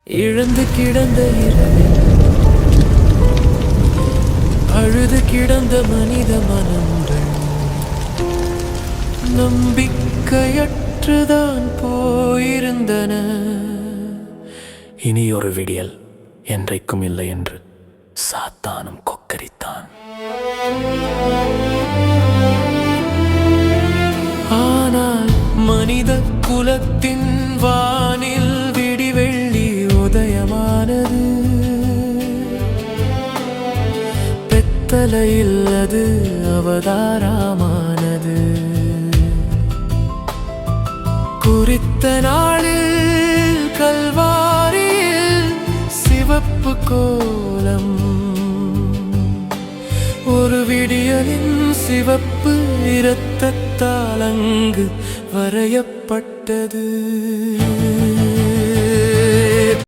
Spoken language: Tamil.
இழந்து கிடந்த இரவில் அழுது கிடந்த மனித மனங்கள் நம்பிக்கையற்றுதான் போயிருந்தன. இனியொரு விடியல் என்றைக்கும் இல்லை என்று சாத்தானும் கொக்கரித்தான். ஆனால் மனித குலத்தின் வானில் விடிவெள்ளி உதயமானது. பெத்தலையில் அது அவதாரமானது. குறித்த நாளில் கல்வாரியில் சிவப்பு கோலம் ஒரு விடியலின் சிவப்பு இரத்தத்தால் அங்கு வரையப்பட்டது.